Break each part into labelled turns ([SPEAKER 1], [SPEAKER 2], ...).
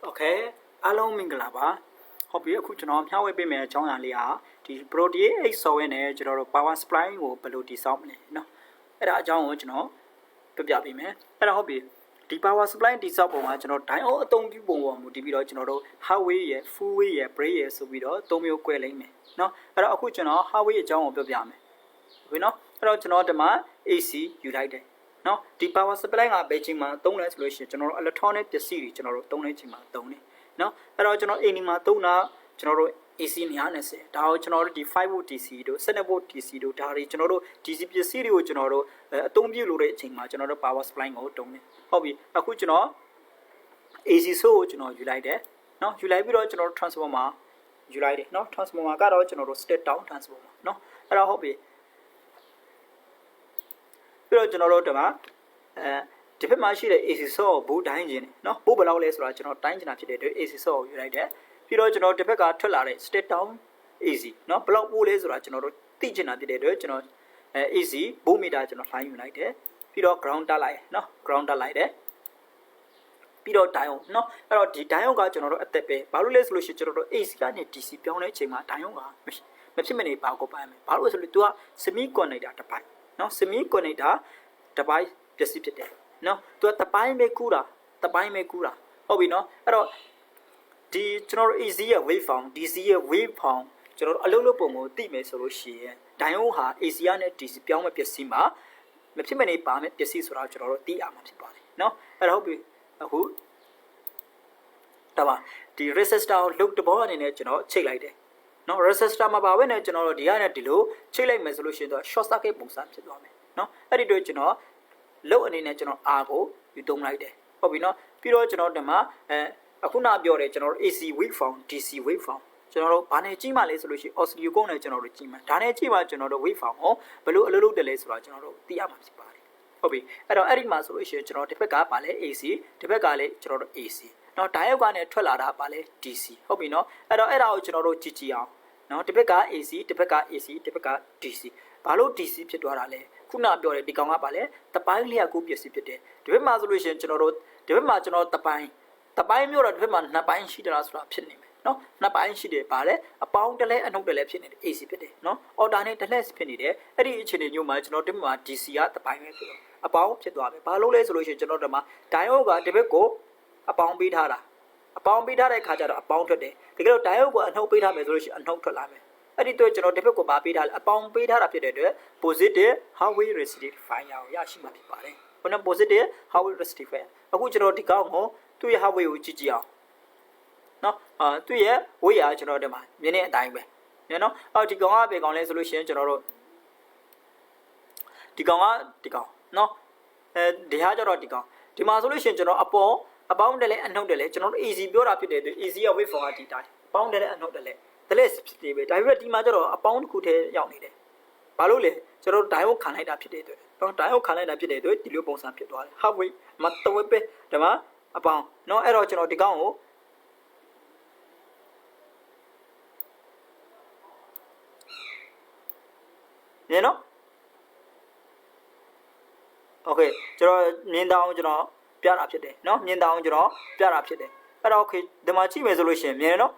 [SPEAKER 1] Okay အားလုံးမင်္ဂလာပါဟုတ်ပြီအခုကျွန်တော်မျှဝေပေးမယ်အကြောင်းအရာလေးဟာဒီ proteus software နဲ့ကျွန်တော်တို့ power supply ကိုဘယ်လိုတည်ဆောက်မလဲเนาะအဲ့ဒါအကြောင်းကိုကျွန်တော်ပြပေးမယ်အဲ့ဒါဟုတ်ပြီဒီ power supply တည်ဆောက်ပုံကကျွန်တော် diode အသုံးပြုပုံပေါ်မူတည်ပြီးတော့ကျွန်တော်တို့ hardware ရယ် full weight ရယ် brake ရယ်ဆိုပြီးတော့၃မျိုး꿰လိမ့်မယ်เนาะအဲ့တော့အခုကျွန်တော် hardware အကြောင်းကိုပြမယ်ဟုတ်ပြီเนาะအဲ့တော့ကျွန်တော်ဒီမှာ AC ယူလိုက်တယ်เนาะဒီ power supply ကဘယ်ချိန်မှာသုံးလဲဆိုလို့ရှိရင်ကျွန်တော်တို့ electronic ပစ္စည်းတွေကျွန်တော်တို့သုံးတဲ့ချိန်မှာသုံးတယ်เนาะအဲ့တော့ကျွန်တော်အိမ်ဒီမှာသုံးတာကျွန်တော်တို့ AC 920ဒါကိုကျွန်တော်တို့ဒီ5 volt DC တို့7 volt DC တို့ဒါတွေကျွန်တော်တို့ DC ပစ္စည်းတွေကိုကျွန်တော်တို့အသုံးပြုလို့တဲ့အချိန်မှာကျွန်တော်တို့ power supply ကိုတုံးတယ်ဟုတ်ပြီအခုကျွန်တော် AC source ကိုကျွန်တော်ယူလိုက်တယ်เนาะယူလိုက်ပြီးတော့ကျွန်တော်တို့ transformer ယူလိုက်တယ်เนาะ transformer ကတော့ကျွန်တော်တို့ step down transformer เนาะအဲ့တော့ဟုတ်ပြီပြီးတော့ကျွန်တော်တို့ဒီမှာဒီဘက်မှာရှိတဲ့ AC source ကိုဘိုးတိုင်းခြင်းเนาะဘိုးဘယ်လောက်လဲဆိုတာကျွန်တော်တိုင်းချင်တာဖြစ်တဲ့အတွက် AC source ကိုယူလိုက်တယ်ပြီးတော့ကျွန်တော်ဒီဘက်ကထွက်လာတဲ့ step down AC เนาะဘယ်လောက်ပိုးလဲဆိုတာကျွန်တော်တို့သိချင်တာဖြစ်တဲ့အတွက်ကျွန်တော်AC ဘိုးမီတာကျွန်တော်လှိုင်းယူလိုက်တယ်ပြီးတော့ ground တက်လိုက်เนาะ ground တက်လိုက်တယ်ပြီးတော့ diode เนาะအဲ့တော့ဒီ diode ကကျွန်တော်တို့အသက်ပဲဘာလို့လဲဆိုလို့ရှိရင်ကျွန်တော်တို့ AC ကနေ DC ပြောင်းတဲ့အချိန်မှာ diode ကမဖြစ်မနေပါကိုပိုင်းမယ်ဘာလို့ဆိုလို့ तू က semi conductor တစ်ပိုင်းเนาะ semi conductor တစ်ပိုင်းပစ္စည်းဖြစ်တယ်เนาะ तू ကတစ်ပိုင်းပဲကူးတာတစ်ပိုင်းပဲကူးတာဟုတ်ပြီเนาะအဲ့တော့ဒီကျွန်တော်တို့ AC ရဲ့ wave form DC ရဲ့ wave form ကျွန်တော်တို့အလုပ်လုပ်ပုံကိုသိမယ်ဆိုလို့ရှိရင် diode ဟာ AC နဲ့ DC ပြောင်းမဲ့ပစ္စည်းမှာမဖြစ်မနေပါမဲ့ပစ္စည်းဆိုတာကျွန်တော်တို့သိရမှာဖြစ်ပါတယ်เนาะအဲ့တော့ဟုတ်ပြီအခုဒါပါဒီ resistor ကိုလုတ်တဘောအနေနဲ့ကျွန်တော်ချိတ်လိုက်တယ်เนาะ resistor မှာပါပဲနဲ့ကျွန်တော်တို့ဒီကနေဒီလိုချိတ်လိုက်မယ်ဆိုလို့ရှိရင်တော့ short circuit ပုံစံဖြစ်သွားမယ်เนาะအဲ့ဒီတော့ကျွန်တော်လုတ်အနေနဲ့ကျွန်တော် R ကိုယူသုံးလိုက်တယ်ဟုတ်ပြီเนาะပြီးတော့ကျွန်တော်ဒီမှာအခုနပြောတယ်ကျွန်တော်တို့ AC wave form DC wave form ကျွန်တော်တို့ဘာနဲ့ကြည့်မှလဲဆိုလို့ရှိရင် oscilloscope နဲ့ကျွန်တော်တို့ကြည့်မှဒါနဲ့ကြည့်မှကျွန်တော်တို့ wave form ကိုဘယ်လိုအလုပ်လုပ်တယ်လဲဆိုတာကျွန်တော်တို့သိရမှာဖြစ်ပါတယ်ဟုတ်ပြီအဲ့တော့အဲ့ဒီမှာဆိုလို့ရှိရင်ကျွန်တော်တစ်ဖက်ကပါလဲ AC တစ်ဖက်ကလည်းကျွန်တော်တို့ AC เนาะ diode ကနဲ့ထွက်လာတာပါလဲ DC ဟုတ်ပြီเนาะအဲ့တော့အဲ့ဒါကိုကျွန်တော်တို့ကြည့်အောင်เนาะတစ်ဖက်က AC တစ်ဖက်က AC တစ်ဖက်က DC ဘာလို့ DC ဖြစ်သွားတာလဲခုနပြောတယ်ဒီကောင်ကပါလဲတပိုင်းလျှက်ကူးပစ္စည်းဖြစ်တယ်ဒီဘက်မှာဆိုလို့ရှိရင်ကျွန်တော်တို့ဒီဘက်မှာကျွန်တော်တပိုင်းမျိုးတော့ဒီဘက်မှာနှစ်ပိုင်းရှိတယ်လားဆိုတာဖြစ်နေမယ်เนาะနှစ်ပိုင်းရှိတယ်ပါလေအပေါင်းတလဲအနှုတ်တလဲဖြစ်နေတယ် AC ဖြစ်တယ်เนาะ alternate တလဲဖြစ်နေတယ်အဲ့ဒီအခြေအနေမျိုးမှာကျွန်တော်ဒီမှာ DC ကတပိုင်းပဲဆိုတော့အပေါင်းဖြစ်သွားမယ်ဘာလို့လဲဆိုလို့ရှိရင်ကျွန်တော်တို့မှာ diode ကဒီဘက်ကိုအပေါင်းပေးထားတာအပေါင်းပေးထားတဲ့ခါကျတော့အပေါင်းထွက်တယ်တကယ်လို့ diode ကိုအနှုတ်ပေးထားမယ်ဆိုလို့ရှိရင်အနှုတ်ထွက်လာမယ်အဲ့ဒီတော့ကျွန်တော်ဒီဘက်ကိုပါပေးထားတယ်အပေါင်းပေးထားတာဖြစ်တဲ့အတွက် positive halfway rectifier ကိုရရှိမှာဖြစ်ပါတယ်ခုန positive halfway rectifier အခုကျွန်တော်ဒီကောင်ကိုသူ့ရဲ့ halfway ကိုကြည့်အောင်เนาะသူ့ရဲ့ weight ကကျွန်တော်ဒီမှာမြင်းနေအတိုင်းပဲเนาะဒီကောင်ကဘယ်ကောင်လဲဆိုလို့ရှိရင်ကျွန်တော်တို့ဒီကောင်เนาะဒီဟာကျတော့ဒီကောင်ဒီမှာဆိုလို့ရှိရင်ကျွန်တော်အပေါင်းတယ်လဲအနှုတ်တယ်လဲကျွန်တော်တို့ AC ပြောတာဖြစ်တဲ့အတွက် AC ရဲ့ weight form ကဒီတိုင်းပေါင်းတယ်လဲအနှုတ်တယ်လဲတလဲဖြစ်နေပဲဒါပေမဲ့ဒီမှာကျတော့အပေါင်းတစ်ခုတည်းရောက်နေတယ်ဘာလို့လဲကျွန်တော်တို့ diode ခံလိုက်တာဖြစ်တဲ့အတွက်เนาะ diode ခံလိုက်တာဖြစ်တဲ့အတွက်ဒီလိုပုံစံဖြစ်သွားတယ် halfway မတဝက်ပဲဒီမှာအပေါင်းเนาะအဲ့တော့ကျွန်တော်ဒီကောင်ကိုမြင်နော်โอเคကျွန်တော်မြင်တောင်းကျွန်တော်ပြတာဖြစ်တယ်เนาะမြင်တောင်းကျွန်တော်ပြတာဖြစ်တယ်အဲ့တော့โอเคဒီမှာကြည့်မယ်ဆိုလို့ရှိရင်မြင်နော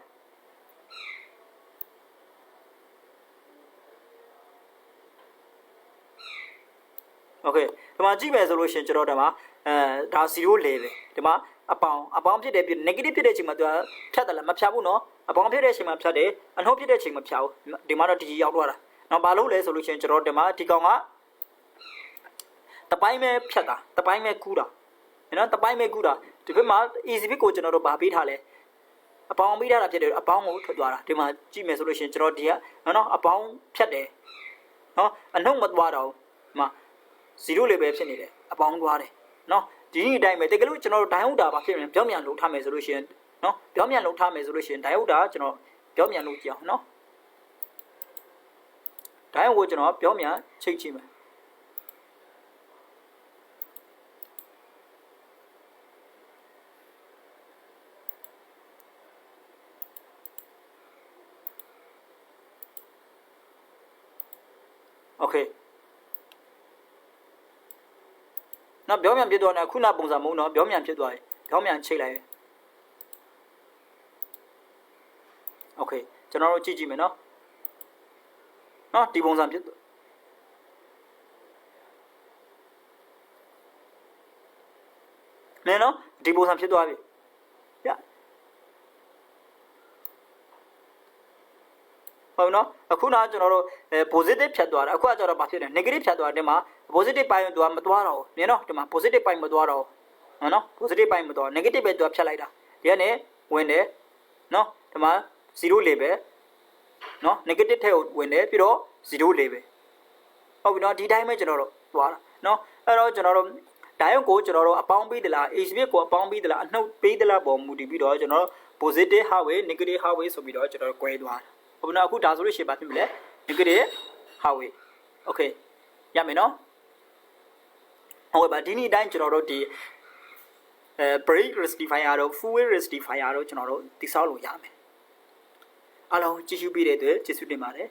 [SPEAKER 1] ်โอเคဒီမှာကြည့်မယ်ဆိုလို့ရှိရင်ကျွန်တော်ဒီမှာဒါ0 level ဒီမှာအပေါင်းဖြစ်တယ်ဖြစ် negative ဖြစ်တဲ့အချိန်မှာသူကဖြတ်တယ်လားမဖြတ်ဘူးเนาะအပေါင်းဖြစ်တဲ့အချိန်မှာဖြတ်တယ်အနှုတ်ဖြစ်တဲ့အချိန်မှာဖြတ်ဘူးဒီမှာတော့ဒီရောက်သွားတာနောက်ဘာလို့လဲဆိုလို့ရှိရင်ကျွန်တော်ဒီမှာဒီကောင်ကတပိုင်းပဲဖြတ်တာတပိုင်းပဲကူးတာနော်တပိုင်းပဲကူးတာဒီဘက်မှာ easy bit ကိုကျွန်တော်တို့ဗာပေးထားလဲအပေါင်းပေးထားတာဖြစ်တယ်အပေါင်းကိုထွက်သွားတာဒီမှာကြည့်မယ်ဆိုလို့ရှိရင်ကျွန်တော်ဒီကနော်အပေါင်းဖြတ်တယ်နော်အနှုတ်မသွားတော့ဒီမှာ0 level ဖြစ်နေတယ်အပေါင်းသွားတယ်နော်ဒီအတိုင်းပဲတကယ်လို့ကျွန်တော်တို့ diode တာဗာဖြစ်ရင်ပြောင်းပြန်လုပ်ထားမယ်ဆိုလို့ရှိရင်နော်ပြောင်းပြန်လုပ်ထားမယ်ဆိုလို့ရှိရင် diode တာကျွန်တော်ပြောင်းပြန်လုပ်ကြည့်အောင်နော်diode ကိုကျွန်တော်ပြောင်းပြန်ချိတ်ကြည့်မယ်โอเคနော်ပြောင်းပြန်ဖြစ်သွားတယ်ခုနပုံစံမဟုတ်တော့ပြောင်းပြန်ဖြစ်သွားတယ်ပြောင်းပြန်ချိတ်လိုက် okay ကျွန်တော်တို့ကြည့်ကြည့်မယ်နော်နော်ဒီပုံစံဖြစ်မယ်နော်ဒီပုံစံဖြစ်သွားပြီဗျဟုတ်နော်အခုနကကျွန်တော်တို့positive ဖြတ်သွားတာအခုကကျွန်တော်ဘာဖြစ်လဲ negative ဖြတ်သွားတယ်မှာ positive ပိုင်းသူကမသွားတော့ဘူးမြင်နော်ဒီမှာ positive ပိုင်းမသွားတော့ဘူးနော် positive ပိုင်းမသွား negative ပဲသူကဖြတ်လိုက်တာဒီကနေဝင်တယ်နော်ဒီမှာ0 level နော် negative ထဲကိုဝင်တယ်ပြီးတော့0 level ဟုတ်ပြီနော်ဒီတိုင်းပဲကျွန်တော်တို့သွားတာနော်အဲ့တော့ကျွန်တော်တို့ဓာတ်ရုပ်ကိုကျွန်တော်တို့အပေါင်းပေးသလား H bit ကိုအပေါင်းပေးသလားအနှုတ်ပေးသလားပေါ်မူတည်ပြီးတော့ကျွန်တော်တို့ positive halfway negative halfway ဆိုပြီးတော့ကျွန်တော်တို့꿰သွားတာဟုတ်ပြီနော်အခုဒါဆိုလို့ရှိရင်ဘာဖြစ်မလဲ negative halfway okay ရမယ်နော်ဟုတ်ပါဒီနေ့တိုင်းကျွန်တော်တို့ဒီbreak rectifier တို့ full wave rectifier တို့ကျွန်တော်တို့တိစောက်လို့ရမယ်အားလုံးကြည့်ရှုပေးတဲ့အတွက်ကျေးဇူးတင်ပါတယ်